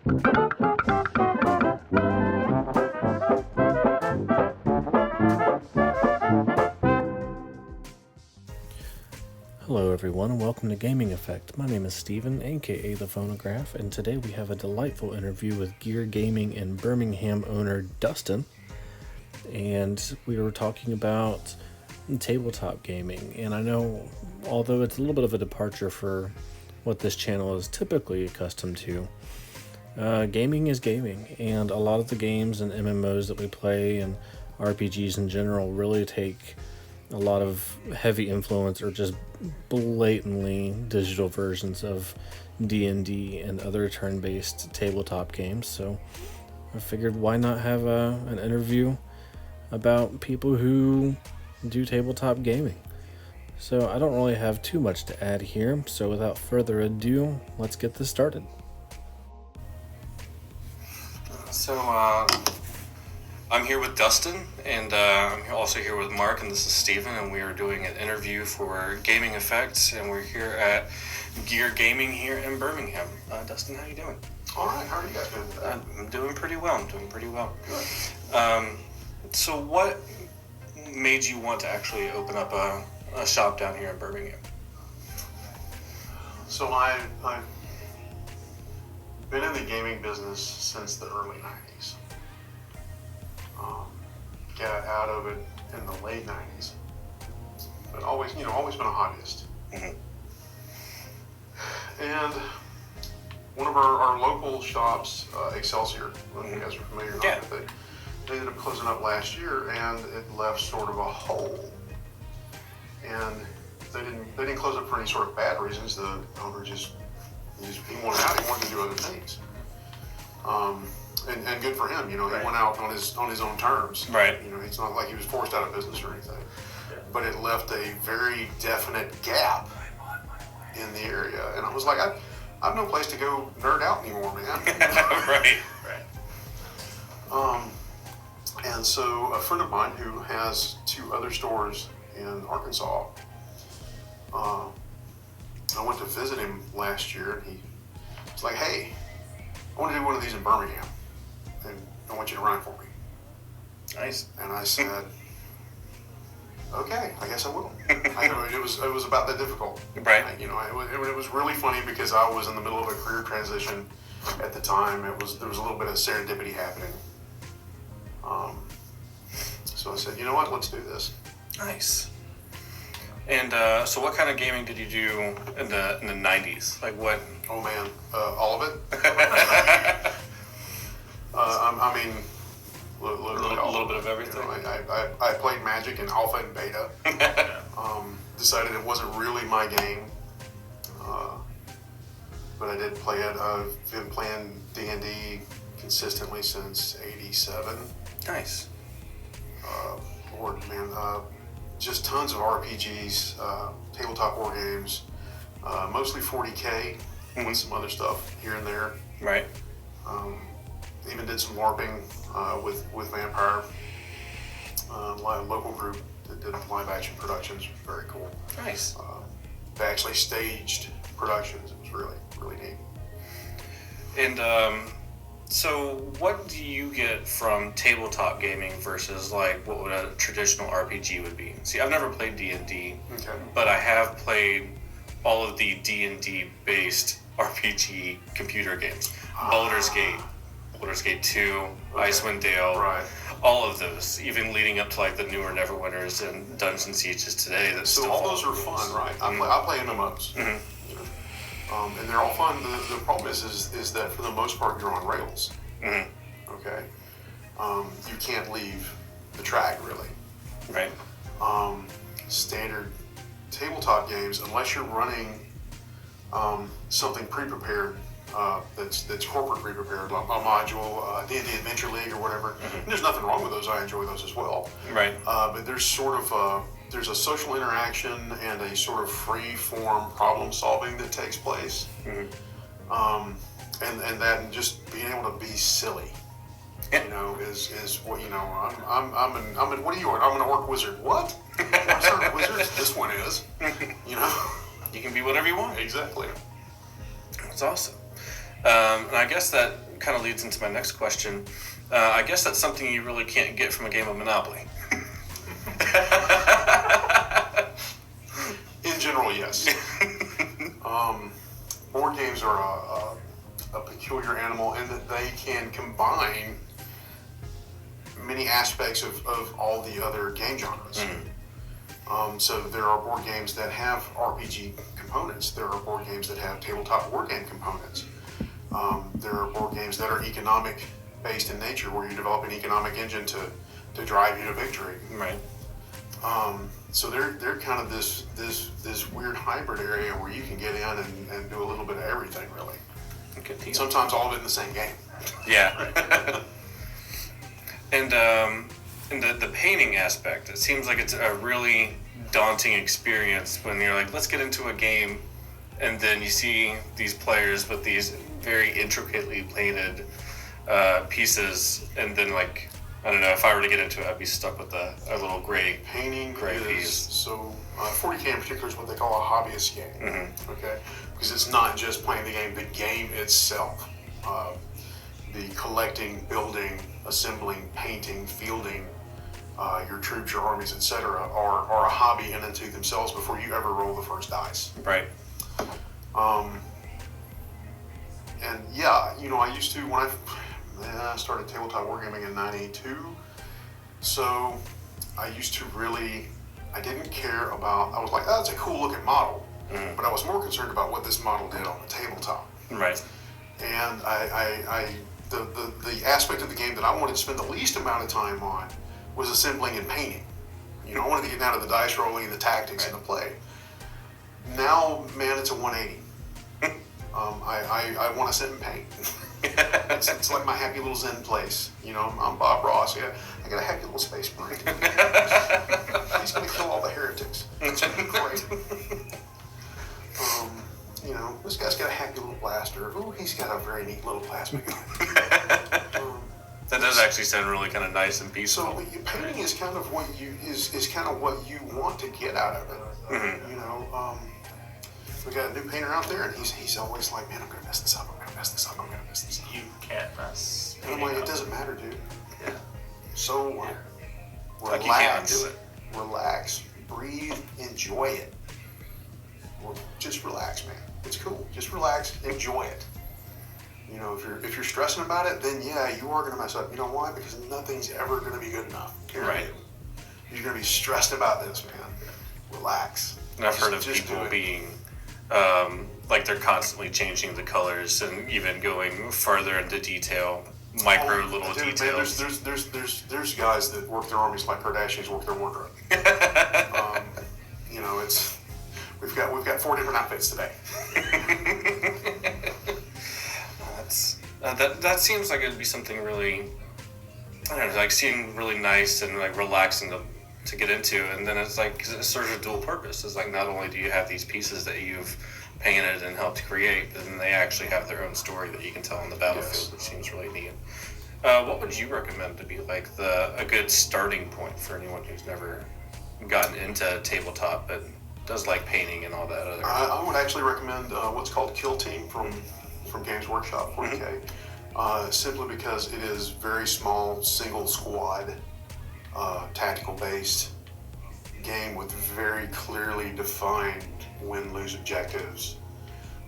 Hello everyone and welcome to Gaming Effect. My name is Steven, aka The Phonograph, and today we have a delightful interview with Gear Gaming in Birmingham owner Dustin. And we were talking about tabletop gaming, and I know, although it's a little bit of a departure for what this channel is typically accustomed to, gaming is gaming, and a lot of the games and MMOs that we play and RPGs in general really take a lot of heavy influence or just blatantly digital versions of D&D and other turn-based tabletop games. So I figured, why not have an interview about people who do tabletop gaming. So I don't really have too much to add here, so without further ado, let's get this started. So I'm here with Dustin, and I'm also here with Mark, and this is Steven, and we are doing an interview for Gaming Effects, and we're here at Gear Gaming here in Birmingham. Dustin, how you doing? All right, how are you guys doing today? I'm doing pretty well. Good. So what made you want to actually open up a shop down here in Birmingham? So I've been in the gaming business since the early 90s. Got out of it in the late 90s, but always been a hobbyist. Mm-hmm. And one of our local shops, Excelsior, I don't know if you guys are familiar with it, they ended up closing up last year, and it left sort of a hole. And they didn't close up for any sort of bad reasons. The owner he wanted out. He wanted to do other things. And good for him, he right. went out on his own terms. Right. It's not like he was forced out of business or anything. Yeah. But it left a very definite gap in the area, and I was like, I've no place to go nerd out anymore, man. Right. And so a friend of mine who has 2 other stores in Arkansas, I went to visit him last year, and he was like, hey, I want to do one of these in Birmingham, and I want you to run it for me. Nice. And I said, okay, I guess I will. It was about that difficult. Right. It was really funny because I was in the middle of a career transition at the time. There was a little bit of serendipity happening. So I said, you know what, let's do this. Nice. And so what kind of gaming did you do in the 90s? Like what? Oh man, all of it. A little bit of everything. I played Magic in alpha and beta. Decided it wasn't really my game, but I did play it. I've been playing D&D consistently since '87. Nice. Lord, man, just tons of RPGs, tabletop war games, mostly 40K, with some other stuff here and there. Right. Even did some LARPing with Vampire, local group that did live action productions. Very cool. Nice. They actually staged productions. It was really, really neat. And so what do you get from tabletop gaming versus like what would a traditional RPG would be? See, I've never played D&D, okay, but I have played all of the D&D based RPG computer games. Baldur's Gate 2, okay. Icewind Dale, right. All of those, even leading up to like the newer Neverwinters and Dungeon Sieges today. So all those are fun, right? I play MMOs. Mm-hmm. And they're all fun. The problem is that for the most part you're on rails. Mm-hmm. Okay. You can't leave the track really. Right. Standard tabletop games, unless you're running something pre-prepared, that's corporate pre-prepared, like a module, D&D Adventure League or whatever. Mm-hmm. And there's nothing wrong with those. I enjoy those as well. Right. But there's sort of there's a social interaction and a sort of free-form problem solving that takes place. Mm-hmm. And that, and just being able to be silly, is what I'm what are you? I'm an orc wizard. What? What sort of wizards? This one is. You can be whatever you want. Exactly. That's awesome. And I guess that kind of leads into my next question. I guess that's something you really can't get from a game of Monopoly. In general, yes. Board games are a peculiar animal in that they can combine many aspects of all the other game genres. So there are board games that have RPG components. There are board games that have tabletop board game components. There are board games that are economic based in nature, where you develop an economic engine to drive you to victory. Right. So they're kind of this weird hybrid area where you can get in and do a little bit of everything, really. Okay. Sometimes all of it in the same game. Yeah. And the painting aspect, it seems like it's a really daunting experience when you're like, let's get into a game, and then you see these players with these very intricately painted pieces, and then like, I don't know, if I were to get into it, I'd be stuck with a little gray piece. So 40K in particular is what they call a hobbyist game. Okay, because it's not just playing the game itself, the collecting, building, assembling, painting, fielding your troops, your armies, etc. are a hobby in and to themselves before you ever roll the first dice. Right. And yeah, I used to, when I started tabletop wargaming in '92, so I used to I didn't care about, I was like, oh, that's a cool looking model, but I was more concerned about what this model did on the tabletop. Right. And the aspect of the game that I wanted to spend the least amount of time on was assembling and painting. I wanted to get down to the dice rolling and the tactics and the play. Now, man, it's a 180. I want to sit and paint. It's like my happy little zen place. I'm Bob Ross. Yeah, I got a happy little space marine. He's going to kill all the heretics. It's going to be great. This guy's got a happy little blaster. Ooh, he's got a very neat little plasma gun. That does actually sound really kind of nice and peaceful. So painting is kind of what you want to get out of it. We got a new painter out there, and he's always like, man, I'm gonna mess this up. I'm gonna mess this up. I'm gonna mess this up. You can't mess. And I'm like, it doesn't matter, dude. Yeah. So relax. Like you can't do it. Relax. Breathe. Enjoy it. Just relax, man. It's cool. Just relax. Enjoy it. If you're stressing about it, then yeah, you are gonna mess up. You know why? Because nothing's ever gonna be good enough. Period. Right. You're gonna be stressed about this, man. Relax. And I've heard of people being like they're constantly changing the colors and even going further into detail, little details. Man, there's guys that work their armies like Kardashians work their wardrobe. It's we've got 4 different outfits today. That seems like it'd be something really, I don't know, like seem really nice and like relaxing to get into, and then it's like, 'cause it serves a dual purpose. It's like not only do you have these pieces that you've painted and helped create, but then they actually have their own story that you can tell on the battlefield, which seems really neat. What would you recommend to be like a good starting point for anyone who's never gotten into tabletop but does like painting and all that other? I would actually recommend what's called Kill Team from Games Workshop 40K, simply because it is very small, single squad, tactical based game with very clearly defined win-lose objectives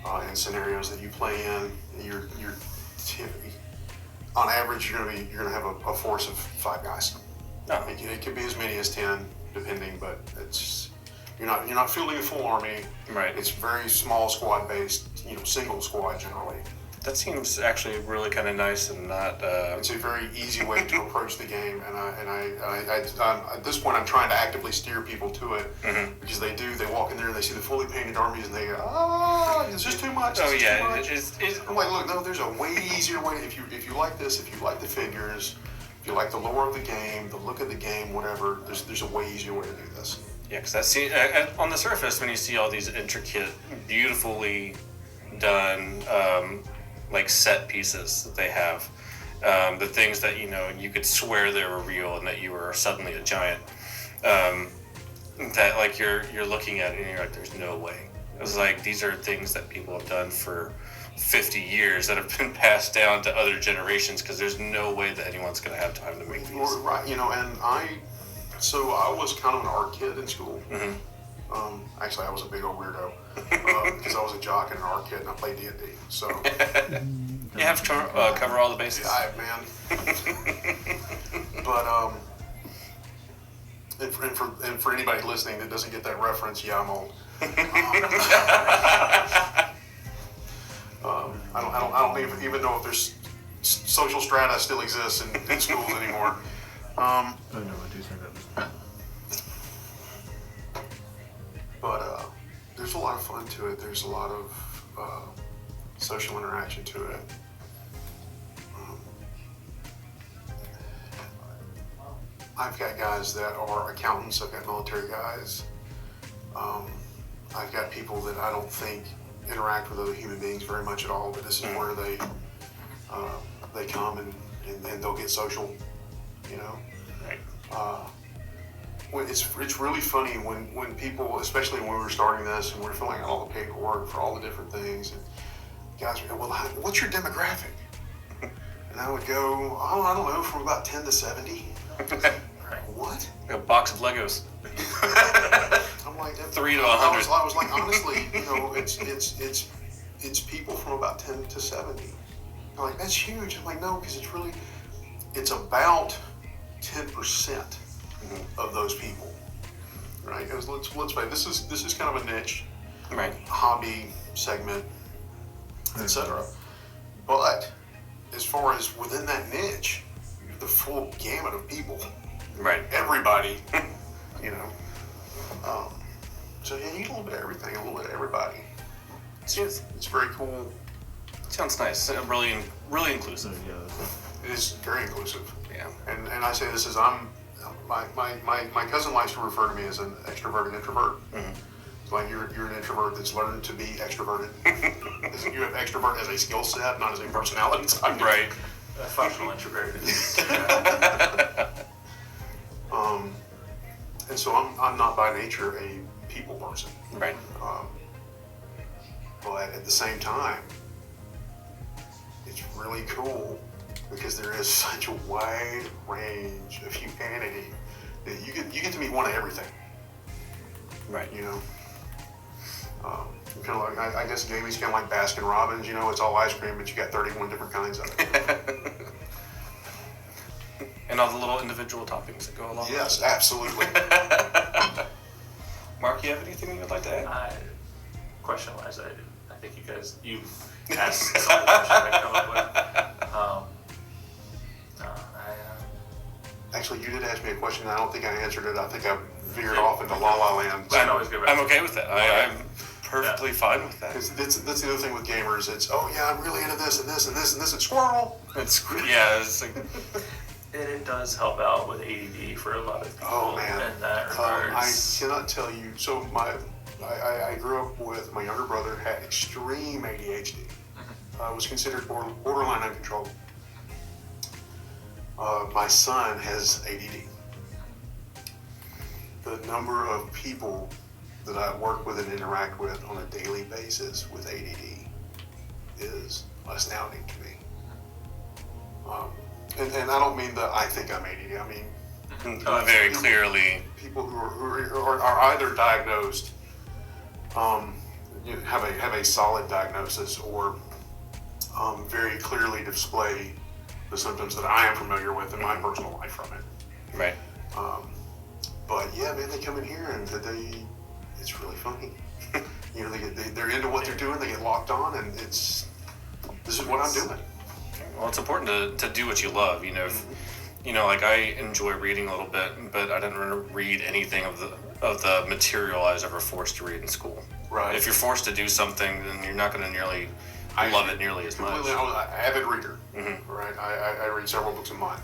and scenarios that you play in. On average, you're gonna have a force of 5 guys. Oh. It could be as many as 10, depending, but you're not fielding a full army. Right. It's very small squad based, single squad generally. That seems actually really kind of nice and not. It's a very easy way to approach the game, and I at this point I'm trying to actively steer people to it, because they walk in there and they see the fully painted armies and they go, it's just too much. Oh yeah, I'm like, look, no, there's a way easier way. If you like this, if you like the figures, if you like the lore of the game, the look of the game, whatever, there's a way easier way to do this. Yeah, because on the surface, when you see all these intricate, beautifully done like set pieces that they have, the things that you could swear they were real and that you were suddenly a giant, that like you're looking at it and you're like, there's no way. It was like, these are things that people have done for 50 years that have been passed down to other generations because there's no way that anyone's going to have time to make these. Right, and I was kind of an art kid in school. Actually, I was a big old weirdo because I was a jock and an art kid, and I played D&D. So you have to cover all the bases. Yeah, man. But and for anybody listening that doesn't get that reference, yeah, I'm old. I don't even know if there's social strata still exists in schools anymore. Oh no, I do think that. But there's a lot of fun to it. There's a lot of social interaction to it. I've got guys that are accountants. I've got military guys. I've got people that I don't think interact with other human beings very much at all, but this is where they come and they'll get social, you know. Right. It's really funny when people, especially when we were starting this and we were filling out all the paperwork for all the different things, and guys would go, well, what's your demographic? And I would go, oh, I don't know, from about 10 to 70. What? A box of Legos. I'm like, 3 to 100. I was like, honestly, you know, it's people from about 10 to 70. I'm like, that's huge. I'm like, no, because it's about 10% of those people, right? Because let's face this is kind of a niche, right? Hobby segment, etc. But as far as within that niche, the full gamut of people, right? Everybody, you know. So yeah, you get a little bit of everything, a little bit of everybody. It's very cool. Sounds nice. Really, really inclusive. It is very inclusive. Yeah. And I say this as my cousin likes to refer to me as an extroverted introvert. It's like you're an introvert that's learned to be extroverted. You have extrovert as a skill set, not as a personality type. Right. A functional introvert. And so I'm not by nature a people person. Right. But at the same time, it's really cool because there is such a wide range of humanity that you get to meet one of everything. Right. You know. Kind of like I guess gaming's kind of like Baskin Robbins. You know, it's all ice cream, but you got 31 different kinds of it. And all the little individual toppings that go along. Yes, absolutely. Mark, you have anything you would like to add? Question-wise, I think you've asked some of the questions I come up with. Actually, you did ask me a question. I don't think I answered it. I think I veered off into La La Land. I'm okay with that. I'm perfectly fine with that. That's the other thing with gamers. It's, oh yeah, I'm really into this and this and this and this and squirrel. It's like. And it does help out with ADD for a lot of people. Oh man, in that regards. I cannot tell you. So I grew up with my younger brother had extreme ADHD. Was considered borderline uncontrollable. My son has ADD. The number of people that I work with and interact with on a daily basis with ADD is astounding to me. And I don't mean that I think I'm ADD. I mean very clearly people who are either diagnosed, have a solid diagnosis, or very clearly display the symptoms that I am familiar with in my personal life from it. Right. But yeah, man, they come in here and it's really funny. You know, they're into what they're doing. They get locked on, and this is what I'm doing. Well, it's important to do what you love. You know, like I enjoy reading a little bit, but I didn't read anything of the material I was ever forced to read in school. Right. If you're forced to do something, then you're not going to love it nearly as much. I'm an avid reader. Right. I read several books a month.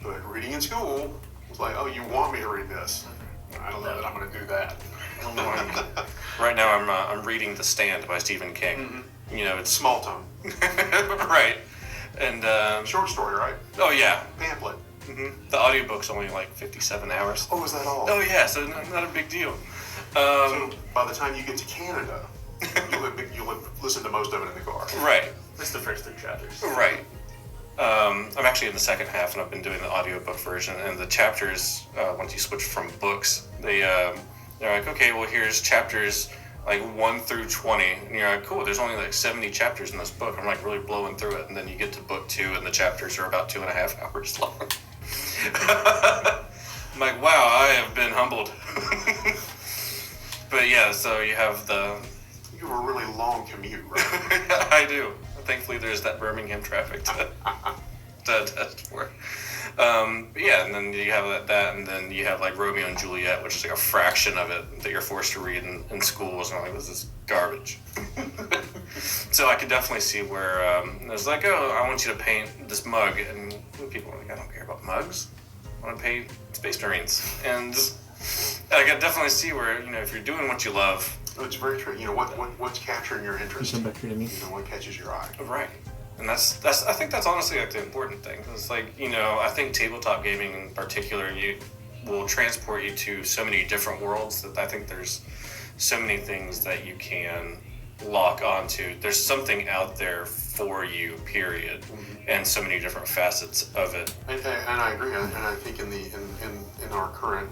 But reading in school was like, oh, you want me to read this? I don't know that I'm going to do that. Right now, I'm reading The Stand by Stephen King. You know, it's small tone. Right. And short story, right? Oh yeah, pamphlet. The audiobook's only like 57 hours. Oh, is that all? Oh yeah, so not a big deal. So by the time you get to Canada, you'll you'll listen to most of it in the car. Right. It's the first 3 chapters. Right. I'm actually in the second half, and I've been doing the audiobook version. And the chapters, once you switch from books, they're like, okay, well, here's chapters like 1 through 20, and you're like, cool. There's only like 70 chapters in this book. I'm like really blowing through it, and then you get to book 2, and the chapters are about 2.5 hours long. I'm like, wow, I have been humbled. But yeah, so you have You have a really long commute, right? I do. Thankfully, there's that Birmingham traffic to test for. But yeah, and then you have that, and then you have like Romeo and Juliet, which is like a fraction of it that you're forced to read in schools. And I'm like, this is garbage. So I could definitely see where it was like, oh, I want you to paint this mug, and people are like, I don't care about mugs. I want to paint Space Marines, and I could definitely see where if you're doing what you love. It's very true. What's capturing your interest? Come back here to me. What catches your eye? Right. And that's I think that's honestly like the important thing. It's like, I think tabletop gaming in particular will transport you to so many different worlds that I think there's so many things that you can lock onto. There's something out there for you, period. Mm-hmm. And so many different facets of it. And I agree. And I think in our current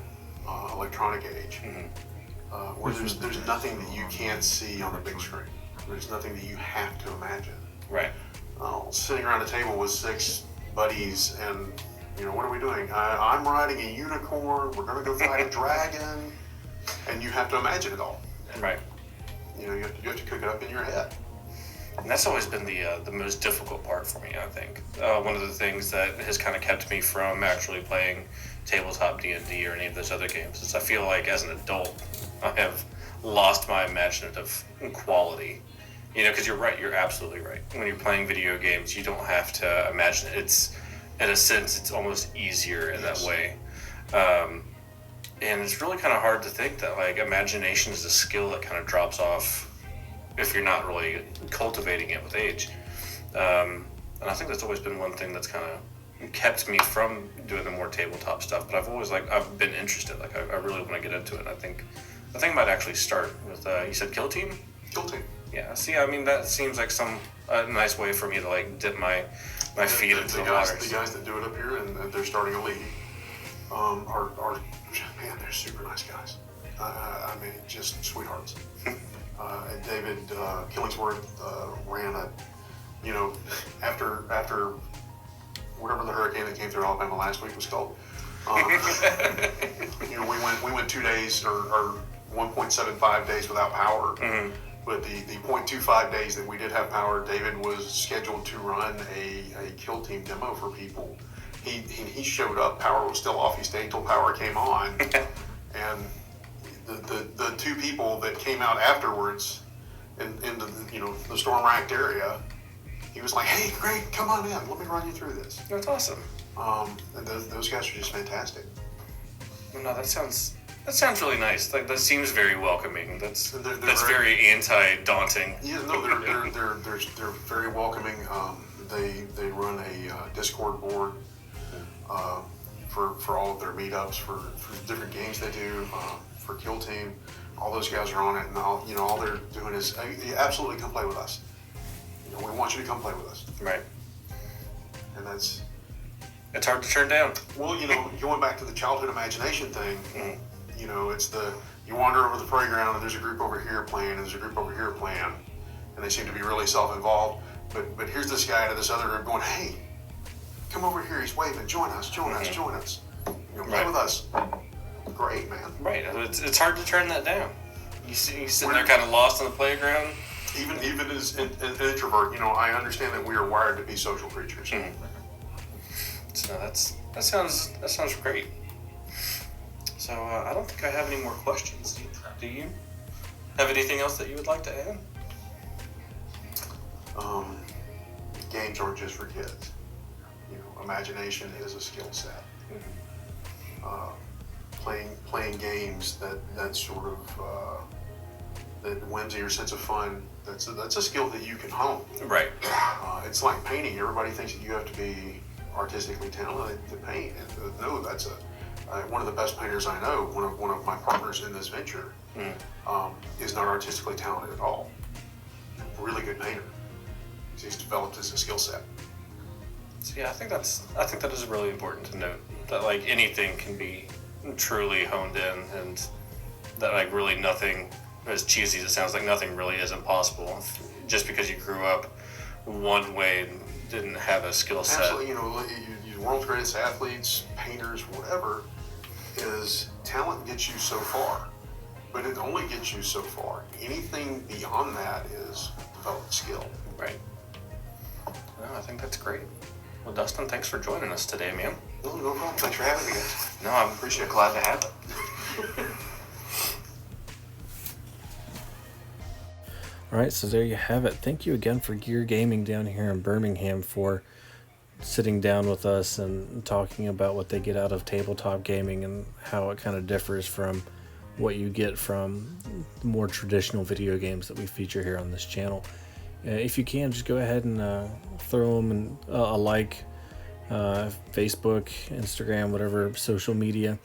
electronic age, mm-hmm. Where there's nothing that you can't see on the big screen. There's nothing that you have to imagine. Right. Sitting around a table with 6 buddies, and what are we doing? I'm riding a unicorn. We're going to go fight a dragon, and you have to imagine it all. Right. You have to cook it up in your head. And that's always been the most difficult part for me, I think. One of the things that has kind of kept me from actually playing tabletop D&D or any of those other games is I feel like as an adult, I have lost my imaginative quality. Because you're right, you're absolutely right. When you're playing video games, you don't have to imagine it. It's, in a sense, it's almost easier in that way. And it's really kind of hard to think that, like, imagination is a skill that kind of drops off if you're not really cultivating it with age. And I think that's always been one thing that's kind of kept me from doing the more tabletop stuff. But I've been interested. Like, I really want to get into it. I think I might actually start with, you said Kill Team? Kill Team. Yeah, see, I mean, that seems like a nice way for me to, like, dip my feet into the waters. The guys that do it up here, and they're starting a league, are man, they're super nice guys. I mean, just sweethearts. And David Killingsworth ran after whatever the hurricane that came through Alabama last week was called. We went 2 days or 1.75 days without power. Mm-hmm. But the 0.25 days that we did have power, David was scheduled to run a Kill Team demo for people. He showed up, power was still off, he stayed till power came on. And the 2 people that came out afterwards into the storm-racked area, he was like, hey, great, come on in, let me run you through this. That's awesome. And those guys are just fantastic. No, that sounds really nice. Like, that seems very welcoming. That's very anti-daunting. Yeah, no, they're very welcoming. They run a Discord board for all of their meetups for different games they do for Kill Team. All those guys are on it, and all they're doing is absolutely come play with us. We want you to come play with us. Right. And it's hard to turn down. Well, going back to the childhood imagination thing. Mm. It's you wander over the playground and there's a group over here playing and there's a group over here playing, and they seem to be really self-involved. But here's this guy to this other group going, hey, come over here. He's waving. Join us. Join us. Play with us. Great, man. Right. It's hard to turn that down. You sitting there kind of lost on the playground. Even as an introvert, I understand that we are wired to be social creatures. Mm. So that sounds great. So I don't think I have any more questions. Do you have anything else that you would like to add? Games aren't just for kids. Imagination is a skill set. Mm-hmm. Playing games that sort of that whimsy or sense of fun. That's a skill that you can hone. Right. It's like painting. Everybody thinks that you have to be artistically talented to paint. And no, that's one of the best painters I know. One of my partners in this venture is not artistically talented at all. really good painter. He's developed as a skill set. So yeah, I think that is really important to note, that like anything can be truly honed in, and that like really nothing, as cheesy as it sounds, like nothing really is impossible just because you grew up one way and didn't have a skill set. Absolutely, you world's greatest athletes, painters, whatever, is talent gets you so far, but it only gets you so far. Anything beyond that is developed skill. Right. Well, I think that's great. Well, Dustin, thanks for joining us today, man. No problem. Thanks for having me, guys. No, I'm appreciate glad to have it. All right, so there you have it. Thank you again for Gear Gaming down here in Birmingham for sitting down with us and talking about what they get out of tabletop gaming and how it kind of differs from what you get from more traditional video games that we feature here on this channel. If you can, just go ahead and throw them a like, Facebook, Instagram, whatever social media,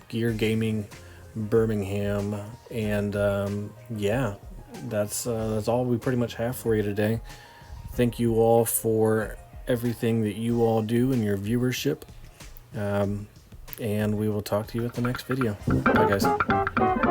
Gear Gaming Birmingham, and yeah, that's all we pretty much have for you today. Thank you all for everything that you all do and your viewership, and we will talk to you at the next video. Bye, guys.